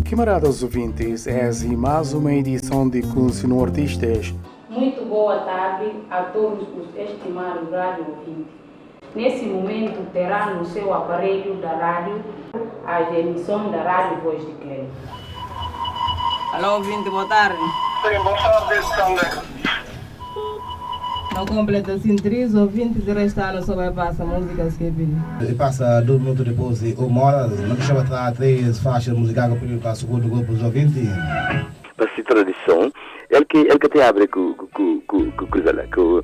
Camaradas ouvintes, essa é mais uma edição de Conhecendo Artistas. Muito boa tarde a todos os estimados rádio ouvintes. Nesse momento terá no seu aparelho da rádio a emissão da Rádio Voz de Clé. Alô, ouvinte, boa tarde. Sim, boa tarde, Sandra. Não completa assim 3 ouvintes e restando só vai passar músicas que pedi. E passa 2 minutos depois de 1 hora, não deixa botar 3 faixas musicais que eu passo com o grupo dos ouvintes. Para essa tradição, ele que te abre com coisa lá, com...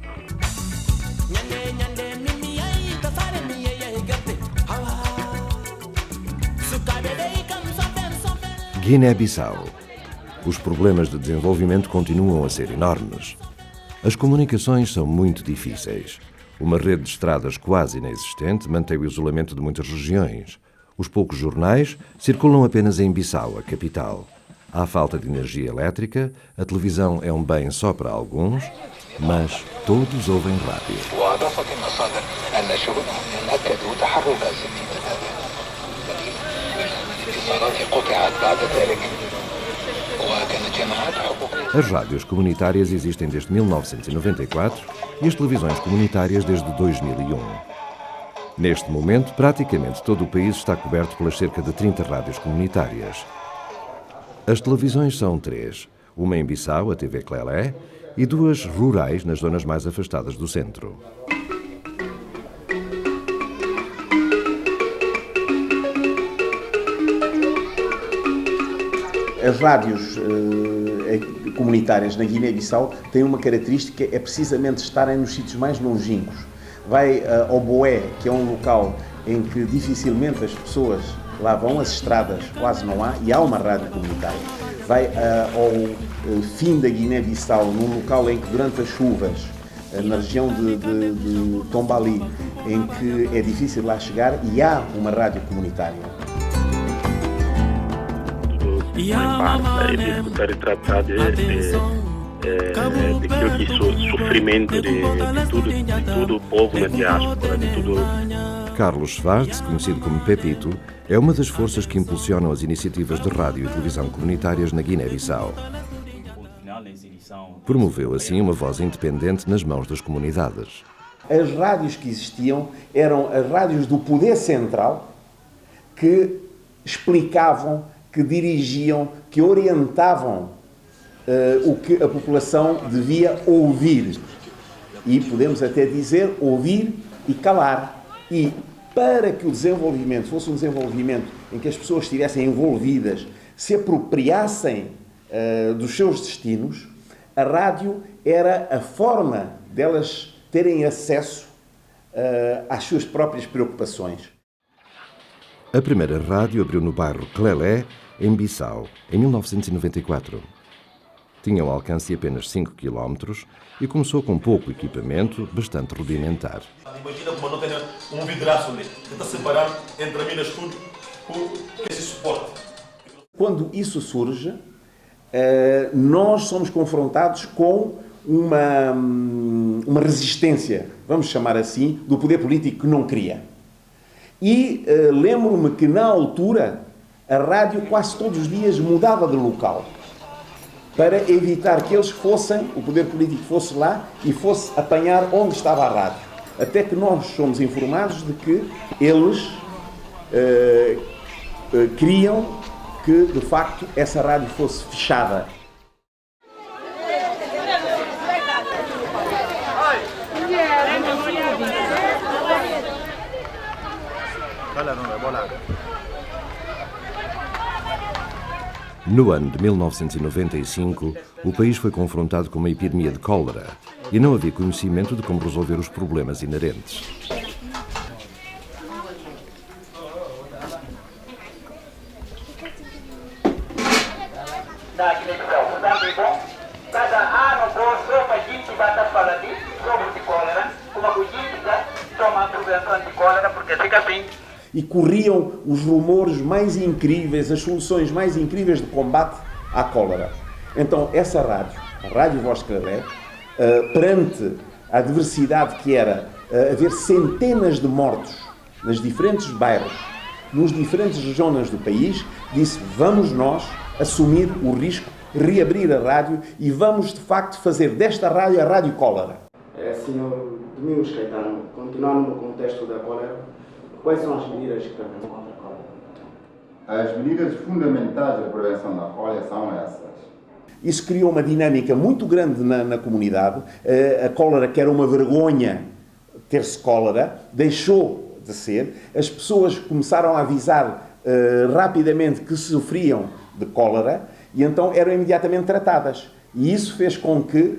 Guiné-Bissau. Os problemas de desenvolvimento continuam a ser enormes. As comunicações são muito difíceis. Uma rede de estradas quase inexistente mantém o isolamento de muitas regiões. Os poucos jornais circulam apenas em Bissau, a capital. Há falta de energia elétrica, a televisão é um bem só para alguns, mas todos ouvem rádio. As rádios comunitárias existem desde 1994 e as televisões comunitárias desde 2001. Neste momento, praticamente todo o país está coberto pelas cerca de 30 rádios comunitárias. As televisões são 3, uma em Bissau, a TV Clelé, e 2 rurais nas zonas mais afastadas do centro. As rádios comunitárias na Guiné-Bissau têm uma característica, é precisamente estarem nos sítios mais longínquos. Vai ao Boé, que é um local em que dificilmente as pessoas lá vão, as estradas quase não há, e há uma rádio comunitária. Vai ao fim da Guiné-Bissau, num local em que durante as chuvas, na região de Tombali, em que é difícil lá chegar, e há uma rádio comunitária. É discutir e tratar daquilo que é sofrimento de todo o povo na diáspora, de tudo. Carlos Schwartz, conhecido como Pepito, é uma das forças que impulsionam as iniciativas de rádio e televisão comunitárias na Guiné-Bissau. Promoveu assim uma voz independente nas mãos das comunidades. As rádios que existiam eram as rádios do poder central que explicavam, que dirigiam, que orientavam o que a população devia ouvir. E podemos até dizer ouvir e calar. E para que o desenvolvimento fosse um desenvolvimento em que as pessoas estivessem envolvidas, se apropriassem dos seus destinos, a rádio era a forma delas terem acesso às suas próprias preocupações. A primeira rádio abriu no bairro Clelé, em Bissau, em 1994. Tinha um alcance de apenas 5 km e começou com pouco equipamento, bastante rudimentar. Imagina como não tem um vidraço ali, que está separado entre a minha escudo com esse suporte. Quando isso surge, nós somos confrontados com uma resistência, vamos chamar assim, do poder político que não queria. E lembro-me que, na altura, a rádio quase todos os dias mudava de local para evitar que eles fossem, o poder político fosse lá e fosse apanhar onde estava a rádio. Até que nós somos informados de que eles queriam que, de facto, essa rádio fosse fechada. No ano de 1995, o país foi confrontado com uma epidemia de cólera e não havia conhecimento de como resolver os problemas inerentes. Cada ano, a gente vai estar falando sobre cólera, como a gente já toma prevenção de cólera, porque fica assim. E corriam os rumores mais incríveis, as soluções mais incríveis de combate à cólera. Então, essa rádio, a Rádio Voz de Clelé, perante a adversidade que era haver centenas de mortos nos diferentes bairros nos diferentes zonas do país, disse: vamos nós assumir o risco, reabrir a rádio e vamos de facto fazer desta rádio a Rádio Cólera. Senhor Domingos Caetano, continuando no contexto da cólera, quais são as medidas que prevêem contra a cólera? As medidas fundamentais da prevenção da cólera são essas. Isso criou uma dinâmica muito grande na comunidade. A cólera, que era uma vergonha ter-se cólera, deixou de ser. As pessoas começaram a avisar rapidamente que sofriam de cólera e então eram imediatamente tratadas. E isso fez com que,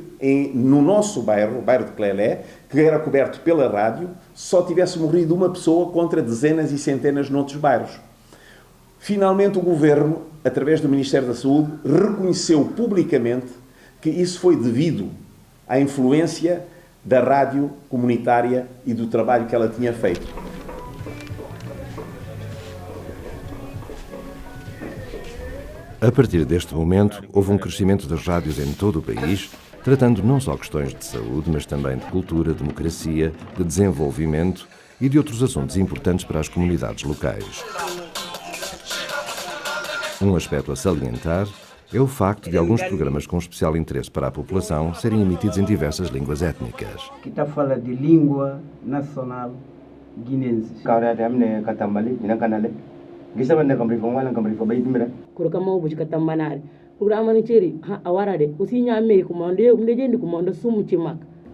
no nosso bairro, o bairro de Clélé, que era coberto pela rádio, só tivesse morrido uma pessoa contra dezenas e centenas noutros bairros. Finalmente, o Governo, através do Ministério da Saúde, reconheceu publicamente que isso foi devido à influência da rádio comunitária e do trabalho que ela tinha feito. A partir deste momento, houve um crescimento das rádios em todo o país, tratando não só questões de saúde, mas também de cultura, democracia, de desenvolvimento e de outros assuntos importantes para as comunidades locais. Um aspecto a salientar é o facto de alguns programas com especial interesse para a população serem emitidos em diversas línguas étnicas. Que está a falar de língua nacional guinense.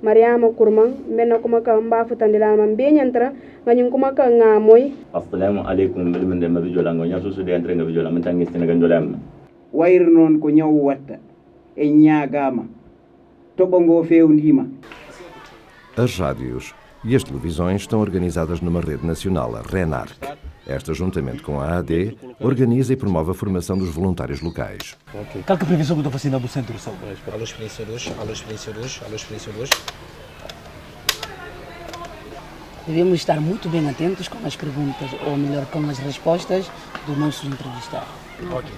Mariama Kurman, mena kuma ka mbafu tandila mambenya ntra, nganyung kuma ka ngamoy. Assalamu alaikum bilmende mabijola ngonya susu de entre ngabijola mentangi seneganjolam. Wair non ko nyaw watta e nyagama. Tobongo feu ndima. As rádios e as televisões estão organizadas numa rede nacional, a RENARC. Esta, juntamente com a AD, organiza e promove a formação dos voluntários locais. Qual que é a previsão da vacina do Centro de Saúde? Alô, experienciadores, alô, experienciadores, alô, experienciadores. Devemos estar muito bem atentos com as perguntas, ou melhor, com as respostas dos nossos entrevistados. Ok.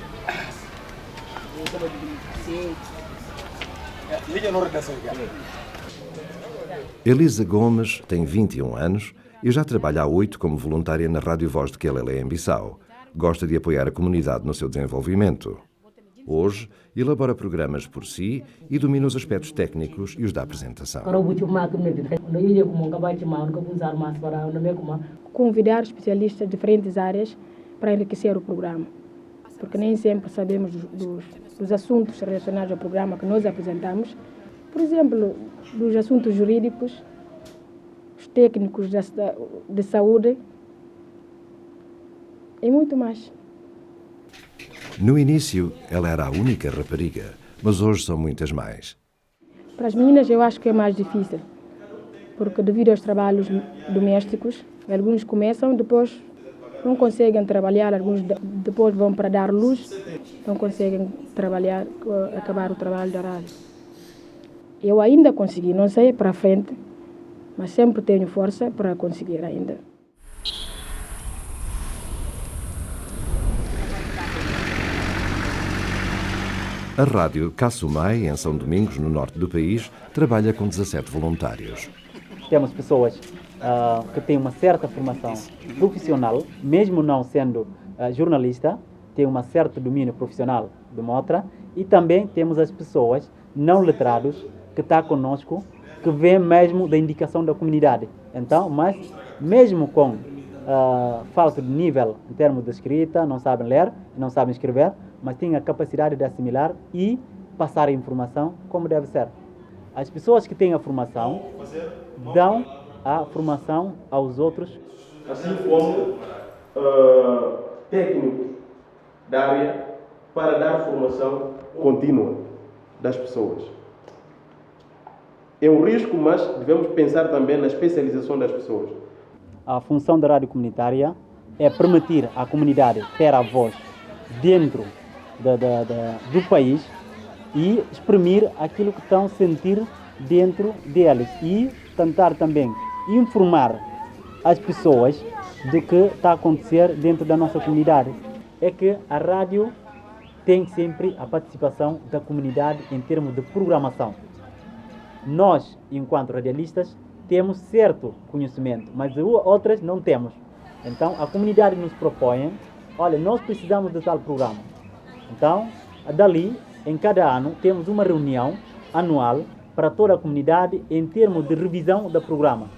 Elisa Gomes tem 21 anos e já trabalha há 8 como voluntária na Rádio Voz de Quelele, em Bissau. Gosta de apoiar a comunidade no seu desenvolvimento. Hoje, elabora programas por si e domina os aspectos técnicos e os da apresentação. Convidar especialistas de diferentes áreas para enriquecer o programa, porque nem sempre sabemos dos assuntos relacionados ao programa que nós apresentamos. Por exemplo, dos assuntos jurídicos, os técnicos de saúde e muito mais. No início, ela era a única rapariga, mas hoje são muitas mais. Para as meninas eu acho que é mais difícil, porque devido aos trabalhos domésticos, alguns começam, depois não conseguem trabalhar, alguns depois vão para dar luz, não conseguem trabalhar, acabar o trabalho da rádio. Eu ainda consegui, não sei para frente, mas sempre tenho força para conseguir ainda. A rádio Cassumai, em São Domingos, no norte do país, trabalha com 17 voluntários. Temos pessoas que têm uma certa formação profissional, mesmo não sendo jornalista, têm um certo domínio profissional de uma outra, e também temos as pessoas não letrados que estão conosco, que vêm mesmo da indicação da comunidade. Então, mas mesmo com falta de nível em termos de escrita, não sabem ler, não sabem escrever, mas têm a capacidade de assimilar e passar a informação como deve ser. As pessoas que têm a formação dão a formação aos outros. Assim como técnicos da área para dar formação contínua das pessoas. É um risco, mas devemos pensar também na especialização das pessoas. A função da rádio comunitária é permitir à comunidade ter a voz dentro do país e exprimir aquilo que estão a sentir dentro deles e tentar também informar as pessoas do que está a acontecer dentro da nossa comunidade. É que a rádio tem sempre a participação da comunidade em termos de programação. Nós, enquanto radialistas, temos certo conhecimento, mas outras não temos. Então, a comunidade nos propõe, olha, nós precisamos de tal programa. Então, dali, em cada ano, temos uma reunião anual para toda a comunidade em termos de revisão do programa.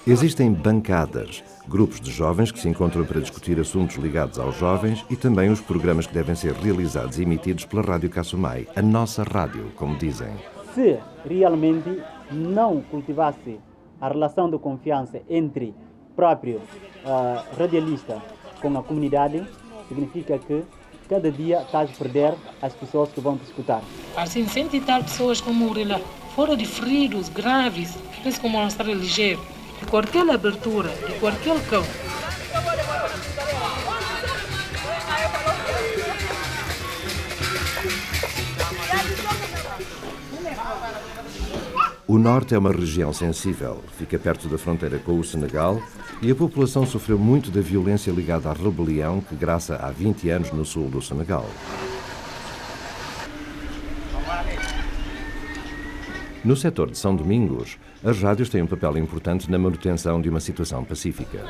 Existem bancadas, grupos de jovens que se encontram para discutir assuntos ligados aos jovens e também os programas que devem ser realizados e emitidos pela Rádio Kasumai, a nossa rádio, como dizem. Se realmente não cultivasse a relação de confiança entre o próprio radialista com a comunidade, significa que cada dia estás a perder as pessoas que vão te escutar. Assim, 100 e tal pessoas que morrem lá, foram de feridos graves, por isso que vão estar ligeiros. De qualquer abertura, de qualquer campo. O norte é uma região sensível, fica perto da fronteira com o Senegal e a população sofreu muito da violência ligada à rebelião que graça há 20 anos no sul do Senegal. No setor de São Domingos, as rádios têm um papel importante na manutenção de uma situação pacífica.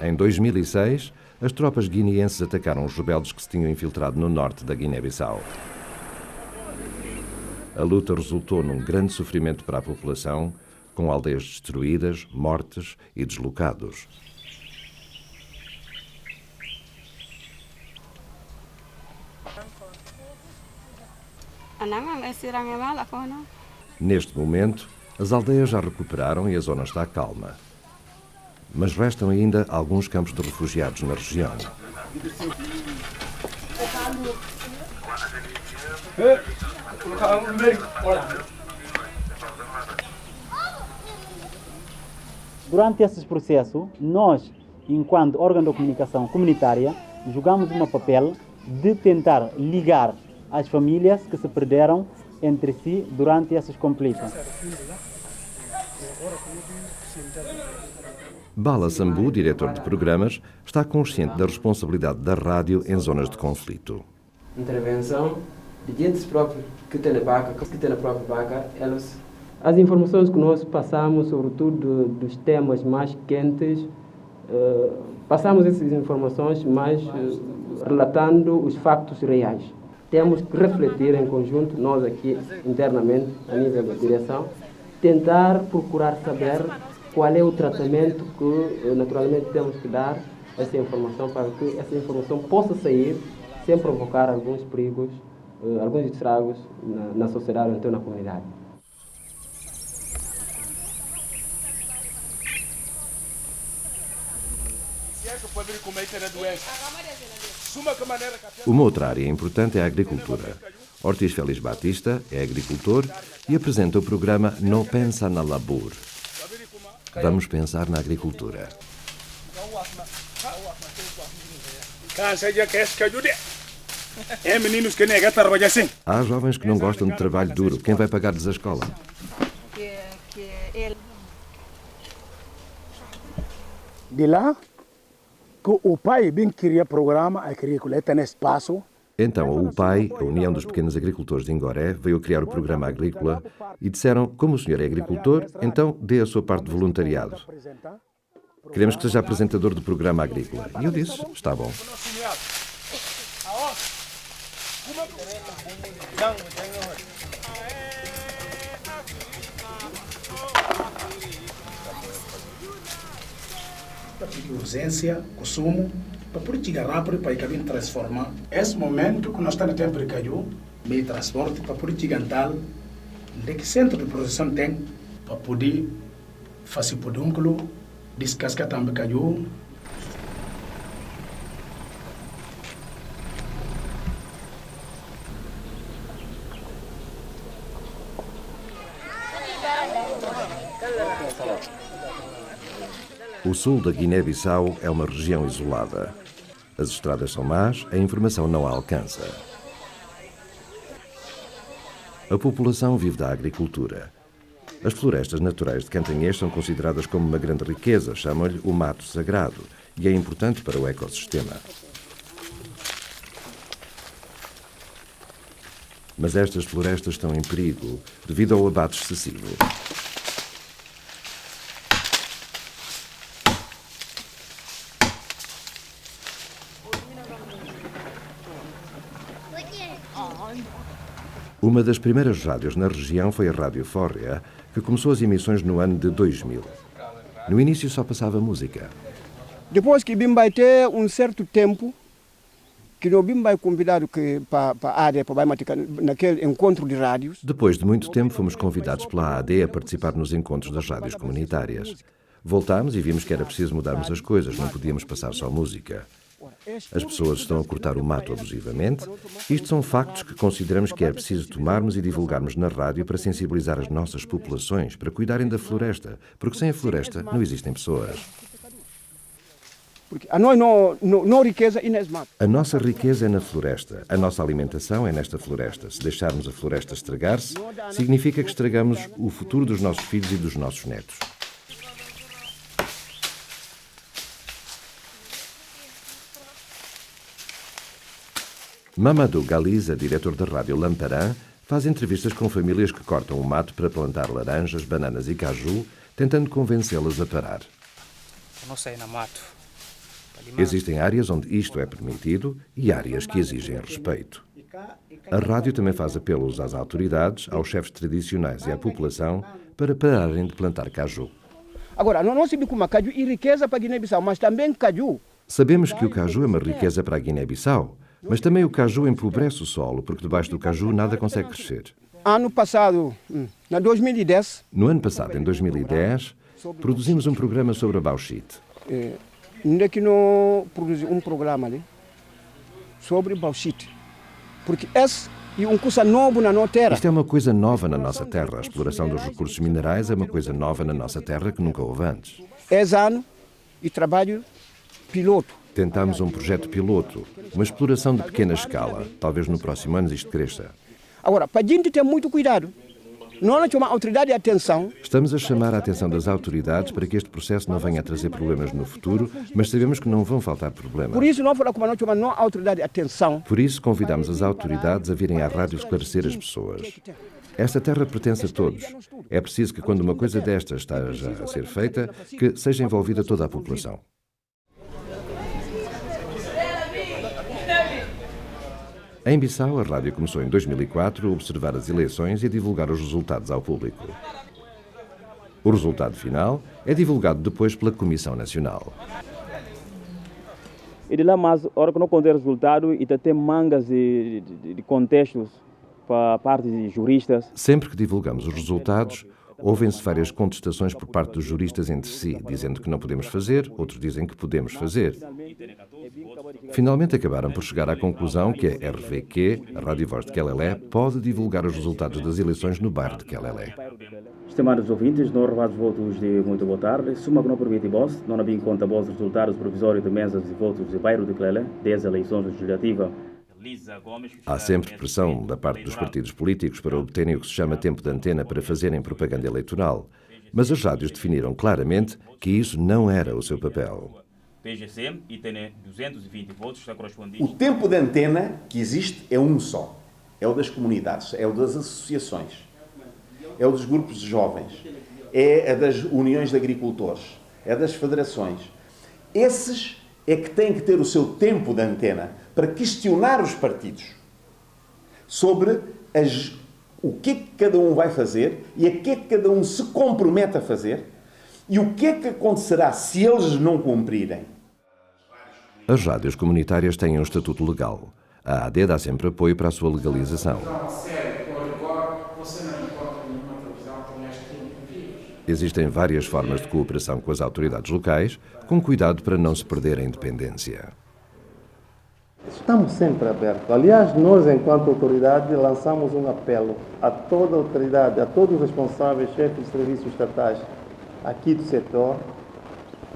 Em 2006, as tropas guineenses atacaram os rebeldes que se tinham infiltrado no norte da Guiné-Bissau. A luta resultou num grande sofrimento para a população, com aldeias destruídas, mortes e deslocados. Neste momento, as aldeias já recuperaram e a zona está calma. Mas restam ainda alguns campos de refugiados na região. Durante esse processo, nós, enquanto órgão de comunicação comunitária, jogamos um papel de tentar ligar as famílias que se perderam entre si durante esses conflitos. Bala Sambu, diretor de programas, está consciente da responsabilidade da rádio em zonas de conflito. Intervenção de gente própria que tem na própria vaca, as informações que nós passamos, sobretudo dos temas mais quentes, passamos essas informações mais relatando os factos reais. Temos que refletir em conjunto, nós aqui internamente, a nível da direção, tentar procurar saber qual é o tratamento que naturalmente temos que dar a essa informação para que essa informação possa sair sem provocar alguns perigos, alguns estragos na sociedade ou então na comunidade. Uma outra área importante é a agricultura. Ortiz Félix Batista é agricultor e apresenta o programa No Pensa na Labor. Vamos pensar na agricultura. Há jovens que não gostam de trabalho duro. Quem vai pagar-lhes a escola? De lá, que o pai bem queria programa agrícola, tem espaço. Então, a UPAI, a União dos Pequenos Agricultores de Ingoré, veio criar o programa agrícola e disseram, como o senhor é agricultor, então dê a sua parte de voluntariado. Queremos que seja apresentador do programa agrícola. E eu disse, está bom. Urgência, consumo, para poder chegar rápido para que transformar. Esse momento que nós estamos no tempo de caiu, meio transporte para poder chegar tal, onde que centro de produção tem, para poder fazer podúnculo, descascar também caiu. O sul da Guiné-Bissau é uma região isolada. As estradas são más, a informação não a alcança. A população vive da agricultura. As florestas naturais de Cantanhês são consideradas como uma grande riqueza, chamam-lhe o mato sagrado, e é importante para o ecossistema. Mas estas florestas estão em perigo devido ao abate excessivo. Uma das primeiras rádios na região foi a Rádio Fórrea, que começou as emissões no ano de 2000. No início só passava música. Depois que Bim vai ter um certo tempo, que o Bim vai convidado para a área, para naquele encontro de rádios. Depois de muito tempo fomos convidados pela AD a participar nos encontros das rádios comunitárias. Voltámos e vimos que era preciso mudarmos as coisas, não podíamos passar só música. As pessoas estão a cortar o mato abusivamente. Isto são factos que consideramos que é preciso tomarmos e divulgarmos na rádio para sensibilizar as nossas populações, para cuidarem da floresta, porque sem a floresta não existem pessoas. Porque a nós não riqueza e nas matas. A nossa riqueza é na floresta, a nossa alimentação é nesta floresta. Se deixarmos a floresta estragar-se, significa que estragamos o futuro dos nossos filhos e dos nossos netos. Mamadou Galiza, diretor da Rádio Lamparã, faz entrevistas com famílias que cortam o mato para plantar laranjas, bananas e caju, tentando convencê-las a parar. Não sei na mato. Existem áreas onde isto é permitido e áreas que exigem respeito. A rádio também faz apelos às autoridades, aos chefes tradicionais e à população para pararem de plantar caju. Agora, não sabemos como caju é riqueza para a Guiné-Bissau, mas também caju. Sabemos que o caju é uma riqueza para a Guiné-Bissau, mas também o caju empobrece o solo, porque debaixo do caju nada consegue crescer. Ano passado, em 2010... No ano passado, em 2010, produzimos um programa sobre a bauxite. Onde é que não produzi um programa ali sobre bauxite? Porque esse é uma coisa nova na nossa terra. Isto é uma coisa nova na nossa terra. A exploração dos recursos minerais é uma coisa nova na nossa terra que nunca houve antes. Ano e trabalho piloto. Tentámos um projeto piloto, uma exploração de pequena escala. Talvez no próximo ano isto cresça. Agora, para a gente ter muito cuidado. Nós chamamos a autoridade de atenção. Estamos a chamar a atenção das autoridades para que este processo não venha a trazer problemas no futuro, mas sabemos que não vão faltar problemas. Por isso, nós chamamos a autoridade de atenção. Por isso, convidamos as autoridades a virem à rádio esclarecer as pessoas. Esta terra pertence a todos. É preciso que, quando uma coisa destas esteja a ser feita, que seja envolvida toda a população. Em Bissau, a rádio começou em 2004 a observar as eleições e a divulgar os resultados ao público. O resultado final é divulgado depois pela Comissão Nacional. E de lá, mas, a hora que não conter resultado, e tem mangas de contextos para parte de juristas. Sempre que divulgamos os resultados, ouvem-se várias contestações por parte dos juristas entre si, dizendo que não podemos fazer, outros dizem que podemos fazer. Finalmente acabaram por chegar à conclusão que a RVQ, a Rádio Voz de Quelelé, pode divulgar os resultados das eleições no bairro de Quelelé. Estimados ouvintes, não revados votos de muito boa tarde. Suma que não permite voz, não havia em conta voz resultados provisórios de mesas de votos do bairro de Quelelé, 10 eleições legislativas. Há sempre pressão da parte dos partidos políticos para obterem o que se chama tempo de antena para fazerem propaganda eleitoral. Mas as rádios definiram claramente que isso não era o seu papel. O tempo de antena que existe é um só. É o das comunidades, é o das associações, é o dos grupos de jovens, é a das uniões de agricultores, é das federações. Esses é que têm que ter o seu tempo de antena para questionar os partidos sobre o que é que cada um vai fazer e a que é que cada um se compromete a fazer e o que é que acontecerá se eles não cumprirem. As rádios comunitárias têm um estatuto legal. A AD dá sempre apoio para a sua legalização. Existem várias formas de cooperação com as autoridades locais, com cuidado para não se perder a independência. Estamos sempre abertos. Aliás, nós, enquanto autoridade, lançamos um apelo a toda a autoridade, a todos os responsáveis, chefes de serviços estatais aqui do setor,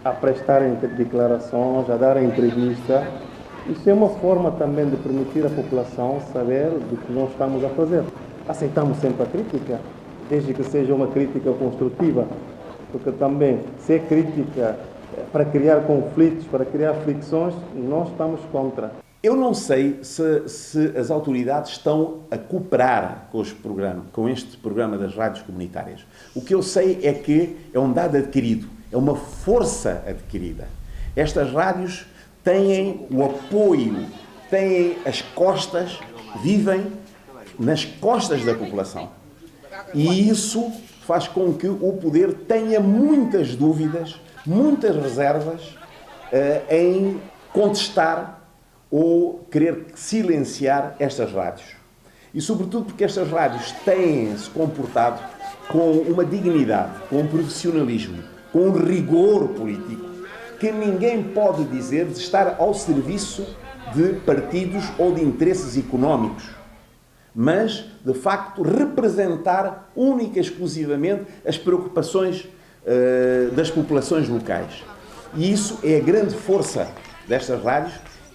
a prestarem declarações, a darem entrevista. Isso é uma forma também de permitir à população saber do que nós estamos a fazer. Aceitamos sempre a crítica, desde que seja uma crítica construtiva, porque também, se é crítica para criar conflitos, para criar fricções, nós estamos contra. Eu não sei se as autoridades estão a cooperar com este programa das rádios comunitárias. O que eu sei é que é um dado adquirido, é uma força adquirida. Estas rádios têm o apoio, têm as costas, vivem nas costas da população. E isso faz com que o poder tenha muitas dúvidas, muitas reservas em contestar ou querer silenciar estas rádios. E sobretudo porque estas rádios têm-se comportado com uma dignidade, com um profissionalismo, com um rigor político, que ninguém pode dizer de estar ao serviço de partidos ou de interesses económicos, mas, de facto, representar única e exclusivamente as preocupações das populações locais. E isso é a grande força destas rádios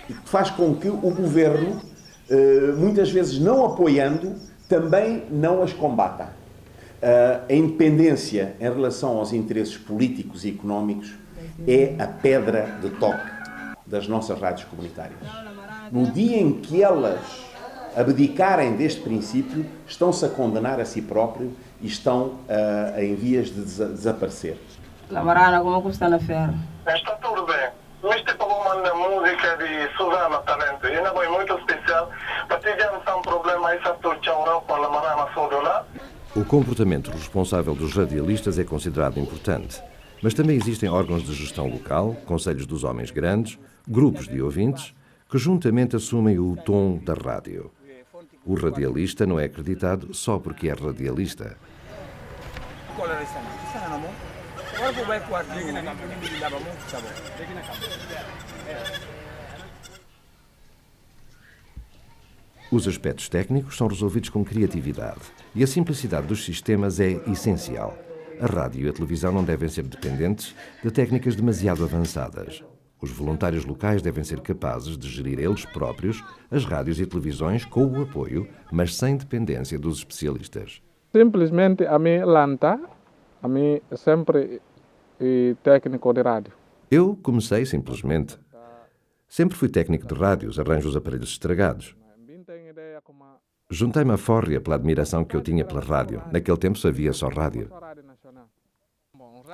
e que faz com que o governo, muitas vezes não apoiando, também não as combata. A independência em relação aos interesses políticos e económicos é a pedra de toque das nossas rádios comunitárias. No dia em que elas abdicarem deste princípio, estão-se a condenar a si próprio e estão em vias de desaparecer. Lamarana, como é que está na feira? Está tudo bem. Hoje tipo uma música de Suzana Talento. E não é muito especial. Para ter já não problema aí, sabe tudo tchau com a Lamarana só do lá. O comportamento responsável dos radialistas é considerado importante, mas também existem órgãos de gestão local, conselhos dos homens grandes, grupos de ouvintes, que juntamente assumem o tom da rádio. O radialista não é acreditado só porque é radialista. Os aspectos técnicos são resolvidos com criatividade e a simplicidade dos sistemas é essencial. A rádio e a televisão não devem ser dependentes de técnicas demasiado avançadas. Os voluntários locais devem ser capazes de gerir eles próprios as rádios e televisões com o apoio, mas sem dependência dos especialistas. Simplesmente a mim lanta, a mim sempre técnico de rádio. Eu comecei simplesmente. Sempre fui técnico de rádios, arranjo os aparelhos estragados. Juntei-me à fórrea pela admiração que eu tinha pela rádio. Naquele tempo só havia só rádio.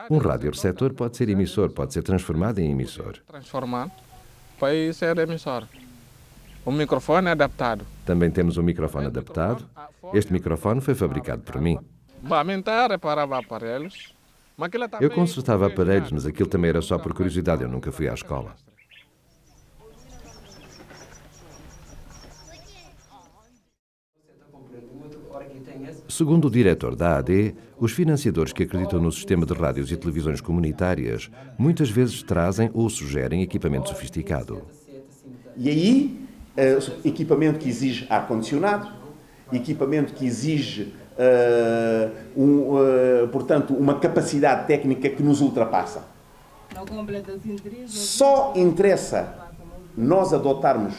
Um radioreceptor pode ser emissor, pode ser transformado em emissor. Transformado para ser emissor. O microfone é adaptado. Também temos um microfone adaptado. Este microfone foi fabricado por mim. Reparava aparelhos. Eu consertava aparelhos, mas aquilo também era só por curiosidade. Eu nunca fui à escola. Segundo o diretor da AD, os financiadores que acreditam no sistema de rádios e televisões comunitárias muitas vezes trazem ou sugerem equipamento sofisticado. E aí, equipamento que exige ar-condicionado, equipamento que exige, portanto, uma capacidade técnica que nos ultrapassa. Só interessa nós adotarmos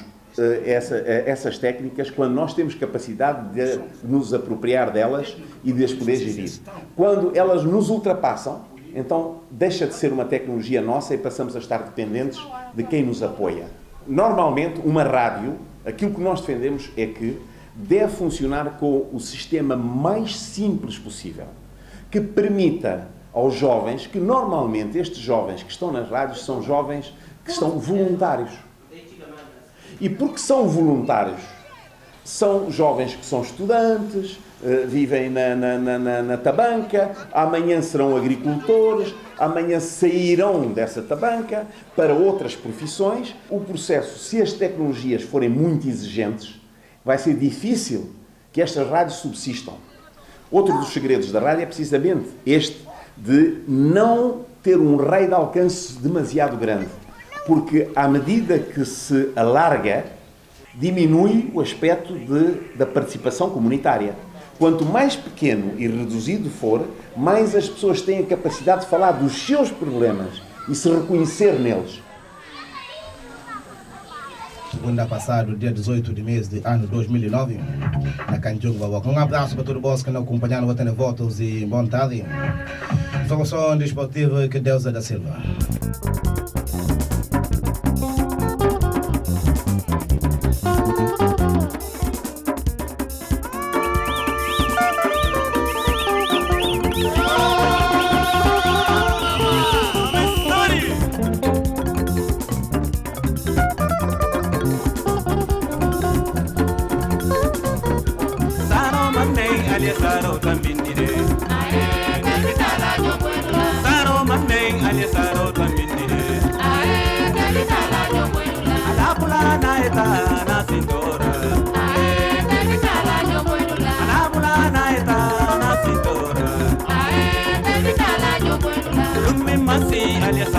essas técnicas quando nós temos capacidade de nos apropriar delas e de as poder gerir. Quando elas nos ultrapassam, então deixa de ser uma tecnologia nossa e passamos a estar dependentes de quem nos apoia. Normalmente, uma rádio, aquilo que nós defendemos é que deve funcionar com o sistema mais simples possível, que permita aos jovens, que normalmente estes jovens que estão nas rádios são jovens que são voluntários. E porque são voluntários, são jovens que são estudantes, vivem na tabanca, amanhã serão agricultores, amanhã sairão dessa tabanca para outras profissões. O processo, se as tecnologias forem muito exigentes, vai ser difícil que estas rádios subsistam. Outro dos segredos da rádio é precisamente este, de não ter um raio de alcance demasiado grande. Porque, à medida que se alarga, diminui o aspecto da participação comunitária. Quanto mais pequeno e reduzido for, mais as pessoas têm a capacidade de falar dos seus problemas e se reconhecer neles. Segunda passada, dia 18 de mês de ano 2009, na Canjung Bawa. Um abraço para todos os que nos acompanharam, botando votos e boa tarde. Informação desportiva que Deus é da Silva. Aliás,